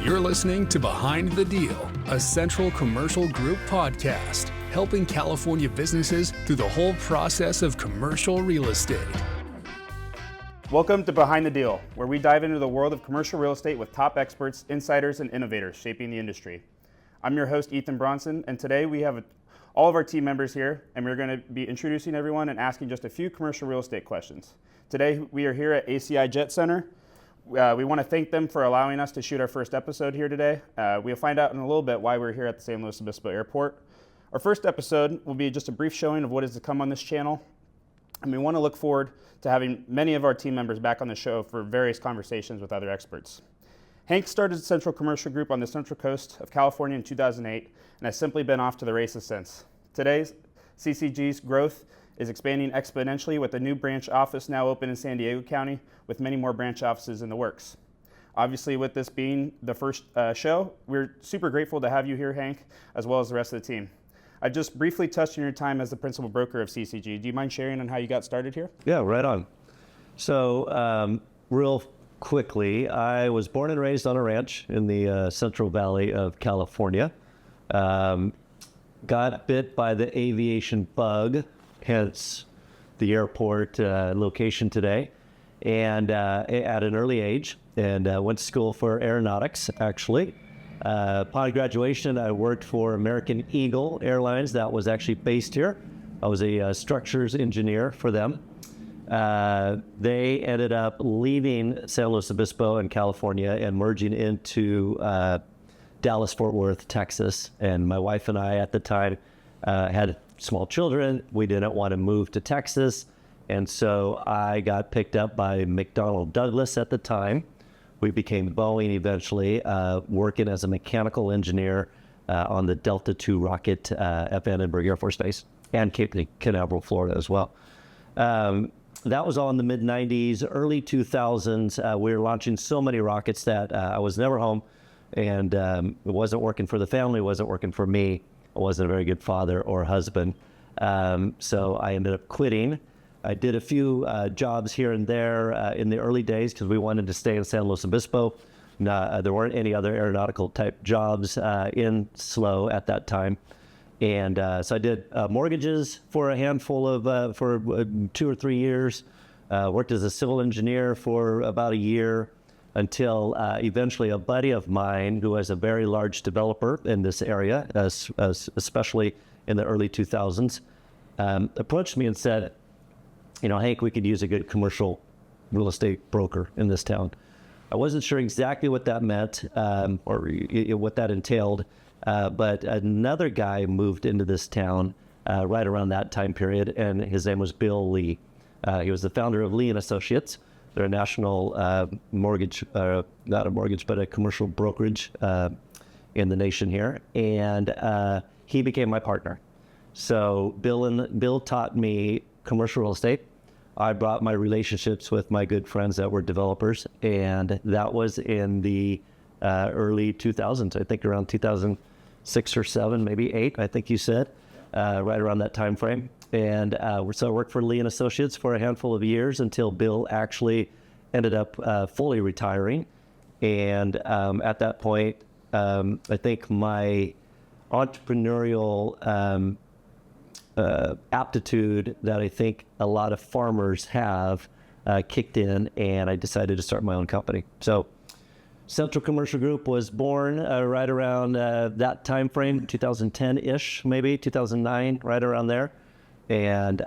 You're listening to Behind the Deal, a Central Commercial Group podcast, helping California businesses through the whole process of commercial real estate. Welcome to Behind the Deal, where we dive into the world of commercial real estate with top experts, insiders, and innovators shaping the industry. I'm your host, Ethan Bronson, and today we have all of our team members here, and we're going to be introducing everyone and asking just a few commercial real estate questions. Today, we are here at ACI Jet Center. We want to thank them for allowing us to shoot our first episode here today. We'll find out in a little bit why we're here at the San Luis Obispo Airport. Our first episode will be just a brief showing of what is to come on this channel, and we want to look forward to having many of our team members back on the show for various conversations with other experts. Hank started Central Commercial Group on the Central Coast of California in 2008 and has simply been off to the races since. Today's CCG's growth is expanding exponentially with a new branch office now open in San Diego County with many more branch offices in the works. Obviously, with this being the first show, we're super grateful to have you here, Hank, as well as the rest of the team. I just briefly touched on your time as the principal broker of CCG. Do you mind sharing on how you got started here? Yeah, right on. So real quickly, I was born and raised on a ranch in the Central Valley of California. Got bit by the aviation bug, hence the airport location today, and at an early age, and went to school for aeronautics, actually. Upon graduation, I worked for American Eagle Airlines that was actually based here. I was a structures engineer for them. They ended up leaving San Luis Obispo in California and merging into Dallas-Fort Worth, Texas. And my wife and I at the time had small children. We didn't want to move to Texas. And so I got picked up by McDonnell Douglas at the time. We became Boeing eventually, working as a mechanical engineer on the Delta II rocket at Vandenberg Air Force Base and Cape Canaveral, Florida as well. That was all in the mid-90s, early 2000s. We were launching so many rockets that I was never home, and it wasn't working for the family, it wasn't working for me. I wasn't a very good father or husband. So I ended up quitting. I did a few jobs here and there in the early days because we wanted to stay in San Luis Obispo. There weren't any other aeronautical type jobs in SLO at that time. And so I did mortgages for a handful of, for 2 or 3 years, worked as a civil engineer for about a year until eventually a buddy of mine who was a very large developer in this area, especially in the early 2000s, approached me and said, you know, Hank, we could use a good commercial real estate broker in this town. I wasn't sure exactly what that meant or what that entailed, but another guy moved into this town right around that time period, and his name was Bill Lee. He was the founder of Lee and Associates. They're a national mortgage, not a mortgage, but a commercial brokerage in the nation here, and he became my partner. So Bill taught me commercial real estate. I brought my relationships with my good friends that were developers, and that was in the early 2000s, I think around 2006 or 7, maybe 8, I think you said, right around that time frame. And so I worked for Lee and Associates for a handful of years until Bill actually ended up fully retiring. And at that point, I think my entrepreneurial aptitude that I think a lot of farmers have kicked in, and I decided to start my own company. So Central Commercial Group was born right around that time frame, 2010-ish, maybe 2009, right around there, and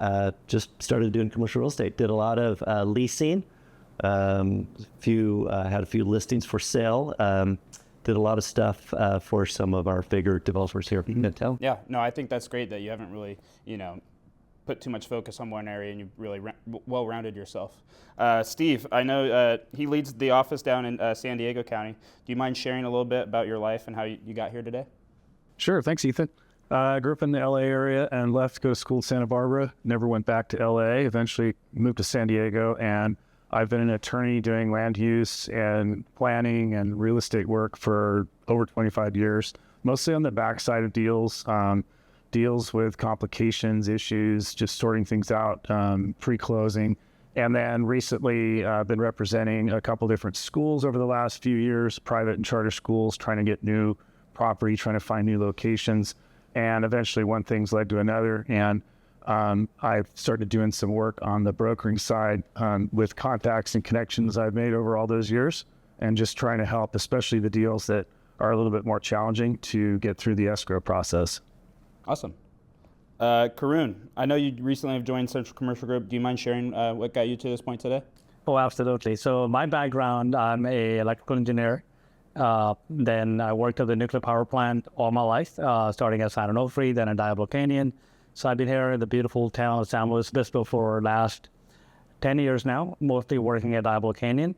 just started doing commercial real estate. Did a lot of leasing, had a few listings for sale. Did a lot of stuff for some of our bigger developers here in town. Yeah, no, I think that's great that you haven't really, put too much focus on one area and you've really well-rounded yourself. Steve, I know he leads the office down in San Diego County. Do you mind sharing a little bit about your life and how you got here today? Sure, thanks, Ethan. I grew up in the LA area and left to go to school in Santa Barbara. Never went back to LA. Eventually moved to San Diego, and I've been an attorney doing land use and planning and real estate work for over 25 years, mostly on the backside of deals, deals with complications, issues, just sorting things out pre-closing. And then recently been representing a couple different schools over the last few years, private and charter schools, trying to get new property, trying to find new locations. And eventually one thing's led to another. And I've started doing some work on the brokering side with contacts and connections I've made over all those years, and just trying to help, especially the deals that are a little bit more challenging to get through the escrow process. Awesome. Karun, I know you recently have joined Central Commercial Group. Do you mind sharing what got you to this point today? Oh, absolutely. So my background, I'm a electrical engineer. Then I worked at the nuclear power plant all my life, starting at San Onofre, then at Diablo Canyon. So I've been here in the beautiful town of San Luis Obispo for the last 10 years now, mostly working at Diablo Canyon.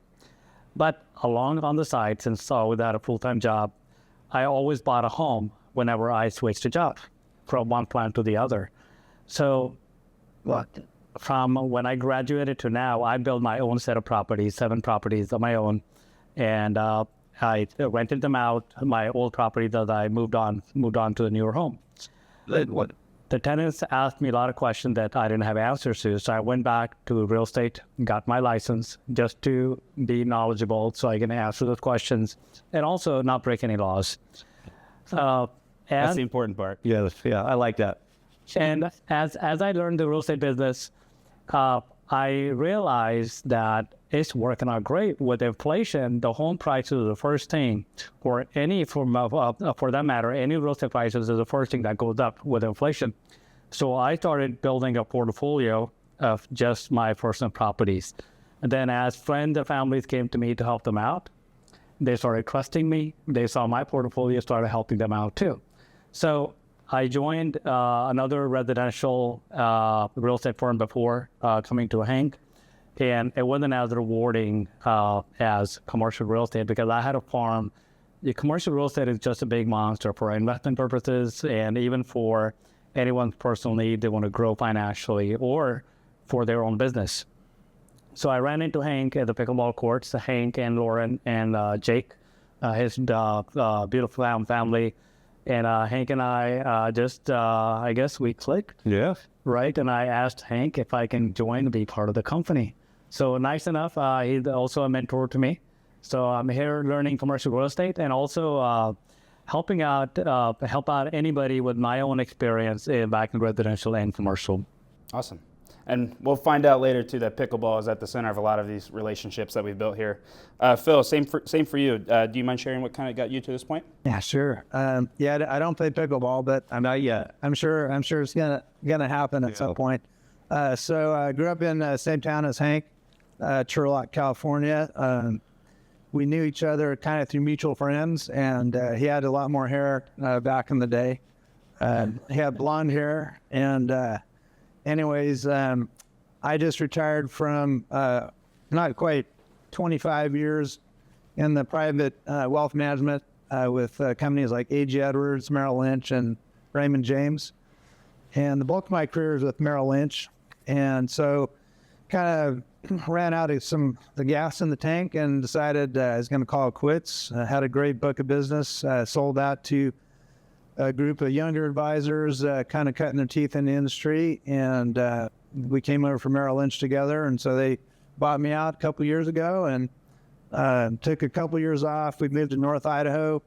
But along on the side, since without a full-time job, I always bought a home whenever I switched a job from one plant to the other. So from when I graduated to now, I built my own set of properties, 7 properties of my own. And I rented them out, my old property that I moved on to a newer home. The tenants asked me a lot of questions that I didn't have answers to. So I went back to real estate, got my license just to be knowledgeable so I can answer those questions and also not break any laws. That's the important part. Yeah, I like that. And as I learned the real estate business, I realized that it's working out great. With inflation, the home prices are the first thing, or any form of, for that matter, any real estate prices is the first thing that goes up with inflation. So I started building a portfolio of just my personal properties. And then as friends and families came to me to help them out, they started trusting me. They saw my portfolio, started helping them out too. So I joined another residential real estate firm before coming to Hank, and it wasn't as rewarding as commercial real estate because I had a farm. The commercial real estate is just a big monster for investment purposes and even for anyone's personal need they want to grow financially or for their own business. So I ran into Hank at the pickleball courts, Hank and Lauren and Jake, his beautiful family. And Hank and I I guess we clicked. Yeah. Right? And I asked Hank if I can join and be part of the company. So nice enough, he's also a mentor to me. So I'm here learning commercial real estate and also help out anybody with my own experience back in residential and commercial. Awesome. And we'll find out later, too, that pickleball is at the center of a lot of these relationships that we've built here. Phil, same for you. Do you mind sharing what kind of got you to this point? Yeah, sure. Yeah, I don't play pickleball, but Not yet. I'm sure it's gonna happen at some point. So I grew up in the same town as Hank, Turlock, California. We knew each other kind of through mutual friends, and he had a lot more hair back in the day. He had blonde hair, and anyways, I just retired from not quite 25 years in the private wealth management with companies like A.G. Edwards, Merrill Lynch, and Raymond James. And the bulk of my career is with Merrill Lynch. And so kind of ran out of the gas in the tank and decided I was going to call it quits. Had a great book of business, sold out to a group of younger advisors kind of cutting their teeth in the industry. And we came over from Merrill Lynch together. And so they bought me out a couple years ago and took a couple years off. We moved to North Idaho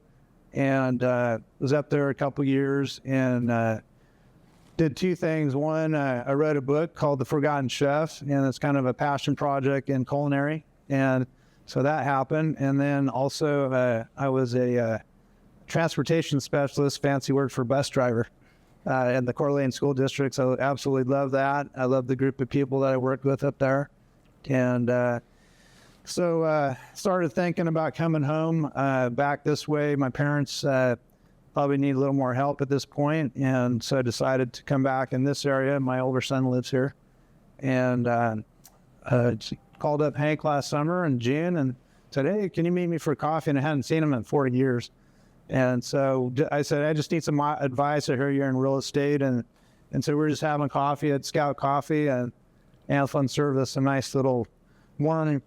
and was up there a couple years and did 2 things. One, I wrote a book called The Forgotten Chef, and it's kind of a passion project in culinary. And so that happened. And then also I was a transportation specialist, fancy word for bus driver, in the Coeur d'Alene School District. So absolutely love that. I love the group of people that I worked with up there. And so started thinking about coming home back this way. My parents probably need a little more help at this point, and so I decided to come back in this area. My older son lives here, and called up Hank last summer in June and said, "Hey, can you meet me for coffee?" And I hadn't seen him in 40 years. And so I said, "I just need some advice. I hear you're in real estate." And so we're just having coffee at Scout Coffee, and Anthony served us a nice little warm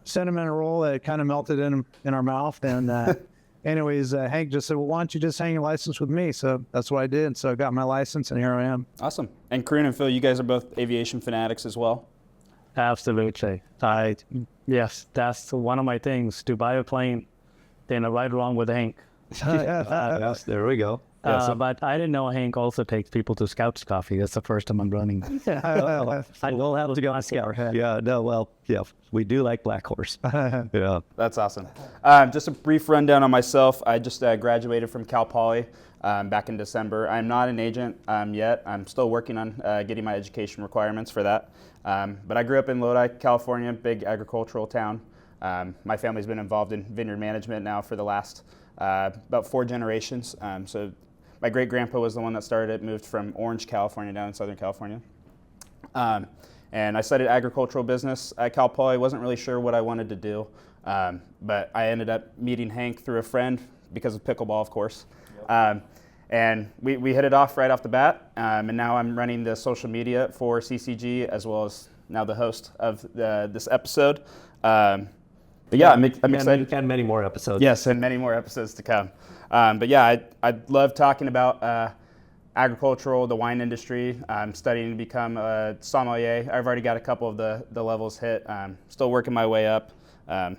cinnamon roll that kind of melted in our mouth. And anyways, Hank just said, "Well, why don't you just hang your license with me?" So that's what I did. So I got my license, and here I am. Awesome. And Karun and Phil, you guys are both aviation fanatics as well? Absolutely. Yes, that's one of my things, to buy a plane, then ride along with Hank. Yes, there we go. But I didn't know Hank also takes people to Scouts Coffee. That's the first time I'm running. I will have to go on Scout. Yeah, no, well, yeah, we do like Black Horse. Yeah. That's awesome. Just a brief rundown on myself. I just graduated from Cal Poly back in December. I'm not an agent yet. I'm still working on getting my education requirements for that. But I grew up in Lodi, California, big agricultural town. My family's been involved in vineyard management now for the last about 4 generations. So my great-grandpa was the one that started it, moved from Orange, California down in Southern California. And I studied agricultural business at Cal Poly. I wasn't really sure what I wanted to do, but I ended up meeting Hank through a friend because of pickleball, of course. And we hit it off right off the bat, and now I'm running the social media for CCG as well as now the host of this episode. But yeah, I'm excited. And many more episodes. Yes, and many more episodes to come. But yeah, I love talking about agricultural, the wine industry. I'm studying to become a sommelier. I've already got a couple of the levels hit. Still working my way up. But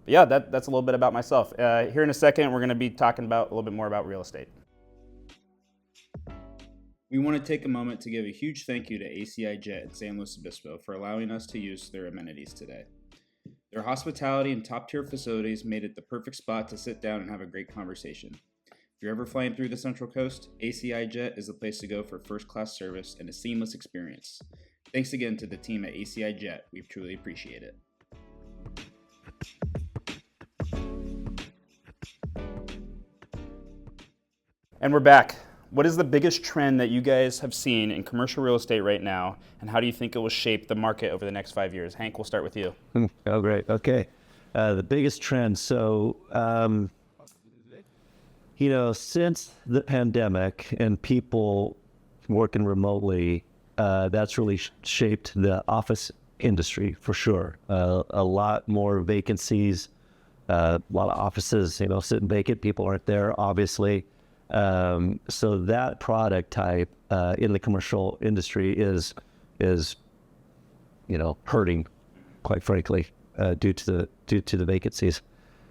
yeah, that's a little bit about myself. Here in a second, we're going to be talking about a little bit more about real estate. We want to take a moment to give a huge thank you to ACI Jet in San Luis Obispo for allowing us to use their amenities today. Their hospitality and top-tier facilities made it the perfect spot to sit down and have a great conversation. If you're ever flying through the Central Coast, ACI Jet is the place to go for first-class service and a seamless experience. Thanks again to the team at ACI Jet. We truly appreciate it. And we're back. What is the biggest trend that you guys have seen in commercial real estate right now, and how do you think it will shape the market over the next 5 years? Hank, we'll start with you. Oh, great. Okay. The biggest trend. So, since the pandemic and people working remotely, that's really shaped the office industry for sure. A lot more vacancies, a lot of offices, sitting vacant. People aren't there, obviously. So that product type in the commercial industry is hurting, quite frankly, due to the vacancies.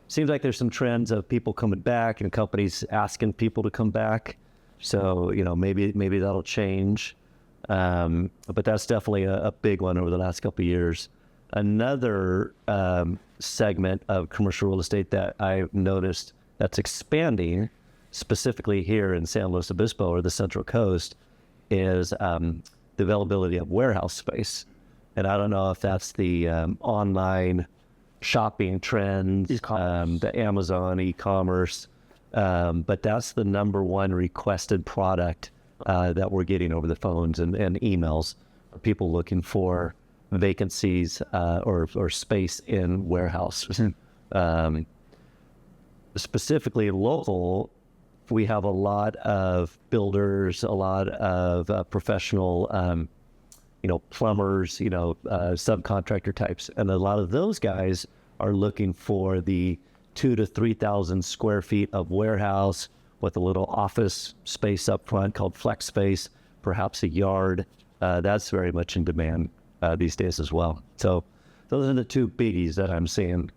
Seems like there's some trends of people coming back and companies asking people to come back. So maybe that'll change. But that's definitely a big one over the last couple of years. Another segment of commercial real estate that I've noticed that's expanding, specifically here in San Luis Obispo or the Central Coast, is the availability of warehouse space. And I don't know if that's the online shopping trends, the Amazon e-commerce, but that's the number one requested product that we're getting over the phones and emails. People looking for vacancies or space in warehouses. Specifically local, we have a lot of builders, a lot of professional, plumbers, subcontractor types. And a lot of those guys are looking for the 2,000 to 3,000 square feet of warehouse with a little office space up front called flex space, perhaps a yard. That's very much in demand these days as well. So those are the two biggies that I'm seeing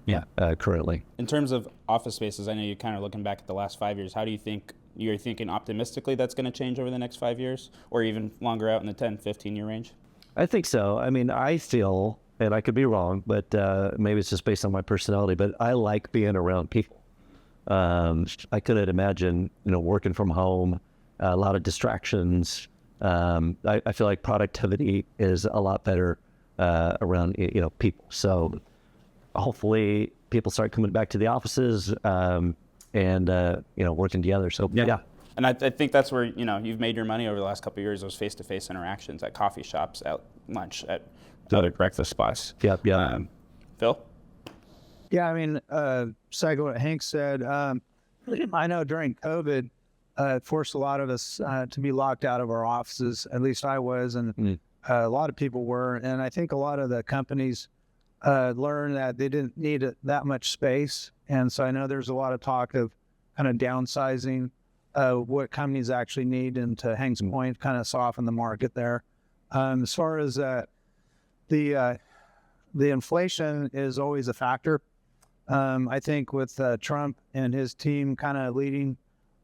currently. In terms of office spaces, I know you're kind of looking back at the last 5 years. How do you think you're thinking optimistically that's going to change over the next 5 years, or even longer out in the 10, 15-year range? I think so. I mean, I feel, and I could be wrong, but maybe it's just based on my personality, but I like being around people. I couldn't imagine, working from home, a lot of distractions. I feel like productivity is a lot better around people. So hopefully people start coming back to the offices and working together. So yeah. And I think that's where you've made your money over the last couple of years. Those face-to-face interactions at coffee shops, at lunch, at other breakfast spots. Yeah. Phil? Yeah, I mean, second what Hank said, I know during COVID, it forced a lot of us to be locked out of our offices. At least I was, and a lot of people were. And I think a lot of the companies learned that they didn't need that much space. And so I know there's a lot of talk of kind of downsizing what companies actually need, and to Hank's point, kind of soften the market there. As far as the the inflation is always a factor. I think with Trump and his team kind of leading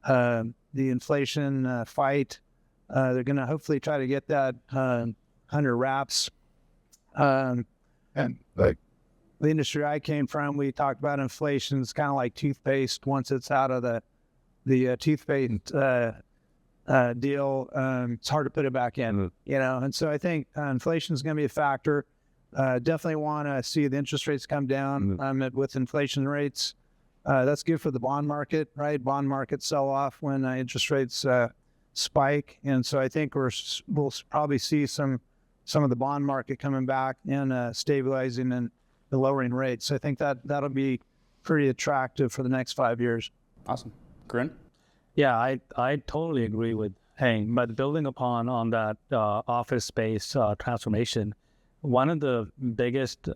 the inflation fight, they're going to hopefully try to get that under wraps. And like the industry I came from, we talked about inflation. It's kind of like toothpaste. Once it's out of the toothpaste deal, it's hard to put it back in, And so I think inflation is going to be a factor. Definitely want to see the interest rates come down with inflation rates. That's good for the bond market, right? Bond markets sell off when interest rates spike, and so I think we'll probably see some of the bond market coming back and stabilizing and the lowering rates. So I think that'll be pretty attractive for the next 5 years. Awesome. Corinne? Yeah, I totally agree with Hank, but building upon on that office space transformation, one of the biggest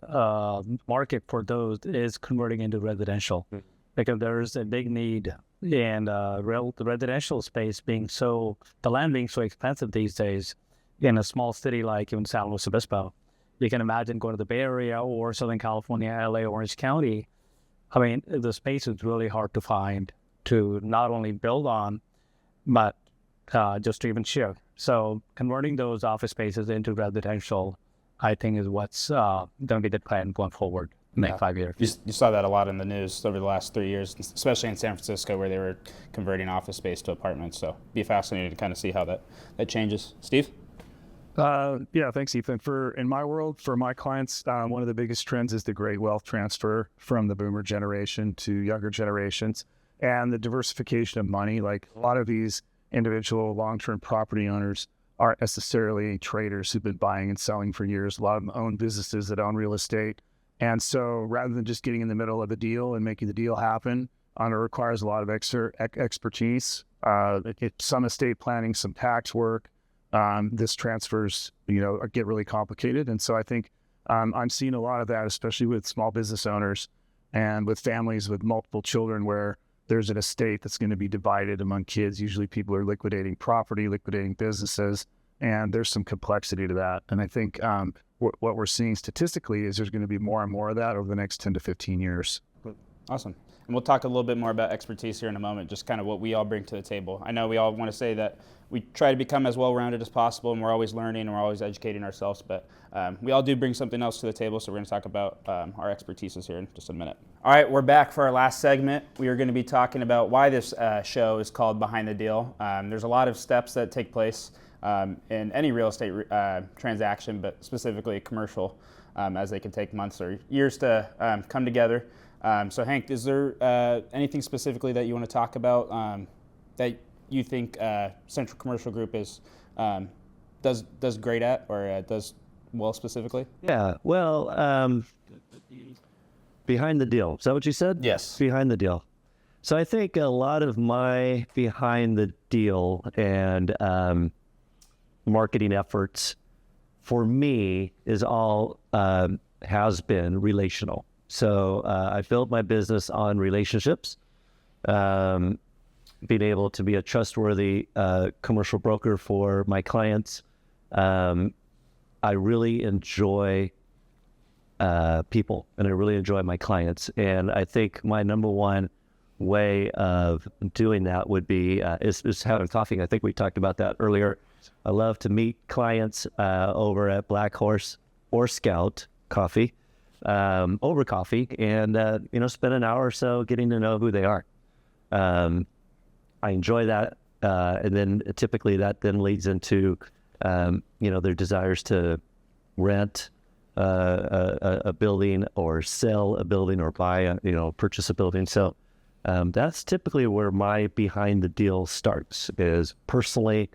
market for those is converting into residential, because there's a big need, and the residential space the land being so expensive these days in a small city like even San Luis Obispo. You can imagine going to the Bay Area or Southern California, LA, Orange County. I mean, the space is really hard to find to not only build on, but just to even share. So converting those office spaces into residential, I think, is what's going to be the plan going forward in the next 5 years. You saw that a lot in the news over the last 3 years, especially in San Francisco, where they were converting office space to apartments. So it'd be fascinating to kind of see how that changes. Steve? Yeah, thanks, Ethan. In my world, for my clients, one of the biggest trends is the great wealth transfer from the boomer generation to younger generations, and the diversification of money. Like, a lot of these individual long-term property owners aren't necessarily traders who've been buying and selling for years. A lot of them own businesses that own real estate. And so rather than just getting in the middle of a deal and making the deal happen, it requires a lot of expertise, some estate planning, some tax work. This transfers, get really complicated. And so I think I'm seeing a lot of that, especially with small business owners and with families with multiple children, where there's an estate that's going to be divided among kids. Usually people are liquidating property, liquidating businesses, and there's some complexity to that. And I think what we're seeing statistically is there's going to be more and more of that over the next 10 to 15 years. Awesome. And we'll talk a little bit more about expertise here in a moment, just kind of what we all bring to the table. I know we all want to say that we try to become as well-rounded as possible, and we're always learning and we're always educating ourselves, but we all do bring something else to the table, so we're going to talk about our expertises here in just a minute. All right, we're back for our last segment. We are going to be talking about why this show is called Behind the Deal. There's a lot of steps that take place in any real estate transaction, but specifically commercial, as they can take months or years to come together. So Hank, is there anything specifically that you want to talk about that you think Central Commercial Group does great at, or does well specifically? Yeah, well, behind the deal. Is that what you said? Yes. Behind the deal. So I think a lot of my behind the deal and marketing efforts for me is all has been relational. So I built my business on relationships, being able to be a trustworthy commercial broker for my clients. I really enjoy people, and I really enjoy my clients. And I think my number one way of doing that would be is having coffee. I think we talked about that earlier. I love to meet clients over at Black Horse or Scout Coffee, over coffee, and spend an hour or so getting to know who they are. I enjoy that, and then typically that then leads into their desires to rent a building or sell a building or buy purchase a building. So that's typically where my behind the deal starts, is personally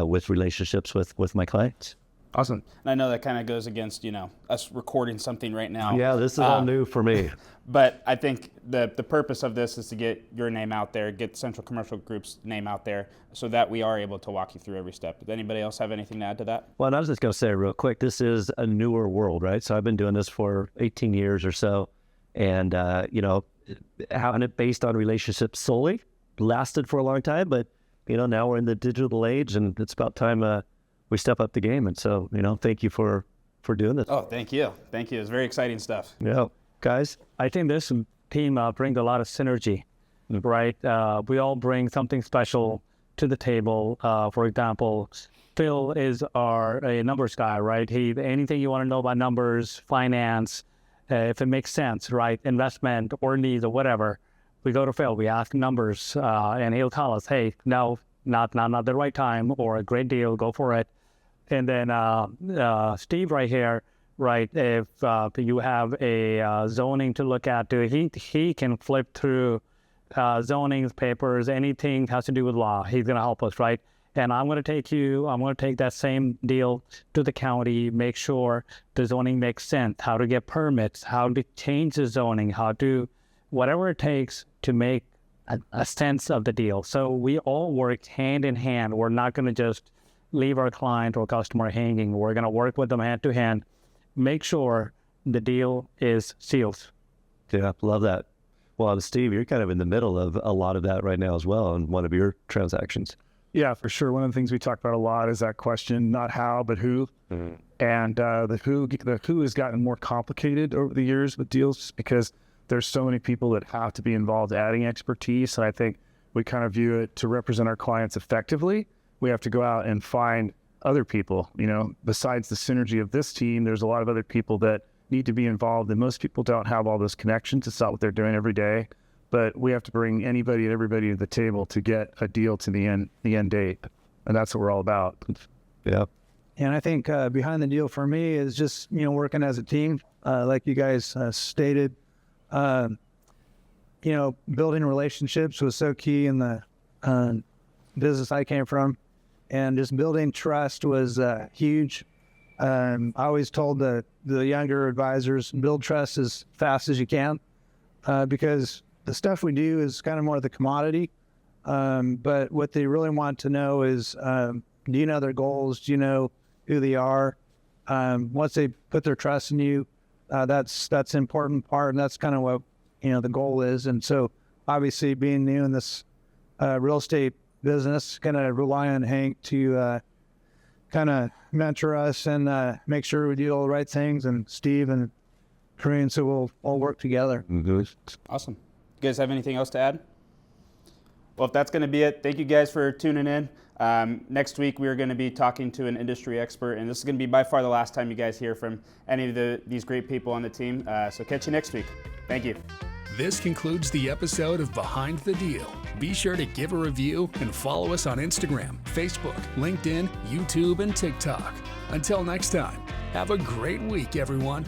with relationships with my clients. Awesome. And I know that kind of goes against, us recording something right now. Yeah, this is all new for me. But I think the purpose of this is to get your name out there, get Central Commercial Group's name out there, so that we are able to walk you through every step. Does anybody else have anything to add to that? Well, and I was just going to say real quick, this is a newer world, right? So I've been doing this for 18 years or so, and, having it based on relationships solely lasted for a long time, but, now we're in the digital age, and it's about time we step up the game. And so, thank you for for doing this. Oh, thank you. Thank you. It's very exciting stuff. Yeah, guys. I think this team brings a lot of synergy, right? We all bring something special to the table. For example, Phil is a numbers guy, right? Anything you want to know about numbers, finance, if it makes sense, right? Investment or needs or whatever, we go to Phil, we ask numbers, and he'll tell us, hey, no, not the right time, or a great deal, go for it. And then Steve right here, right, if you have a zoning to look at, he can flip through zonings, papers, anything has to do with law. He's going to help us, right? And I'm going to take that same deal to the county, make sure the zoning makes sense, how to get permits, how to change the zoning, whatever it takes to make a sense of the deal. So we all work hand in hand. We're not going to just leave our client or customer hanging. We're going to work with them hand to hand, make sure the deal is sealed. Yeah, love that. Well, Steve, you're kind of in the middle of a lot of that right now as well in one of your transactions. Yeah, for sure. One of the things we talk about a lot is that question, not how, but who. And the who has gotten more complicated over the years with deals because there's so many people that have to be involved adding expertise. And I think we kind of view it to represent our clients effectively. We have to go out and find other people. Besides the synergy of this team, there's a lot of other people that need to be involved. And most people don't have all those connections. It's not what they're doing every day. But we have to bring anybody and everybody to the table to get a deal to the end date. And that's what we're all about. Yeah. And I think behind the deal for me is just, working as a team, like you guys stated. Building relationships was so key in the business I came from. And just building trust was huge. I always told the younger advisors, build trust as fast as you can because the stuff we do is kind of more of the commodity. But what they really want to know is, do you know their goals? Do you know who they are? Once they put their trust in you, that's an important part. And that's kind of what, the goal is. And so obviously being new in this real estate business, going to rely on Hank to kind of mentor us and make sure we do all the right things. And Steve and Korean, so we'll all work together. Awesome. You guys have anything else to add? Well, if that's going to be it, thank you guys for tuning in. Next week, we're going to be talking to an industry expert, and this is going to be by far the last time you guys hear from any of these great people on the team. So catch you next week. Thank you. This concludes the episode of Behind the Deal. Be sure to give a review and follow us on Instagram, Facebook, LinkedIn, YouTube, and TikTok. Until next time, have a great week, everyone.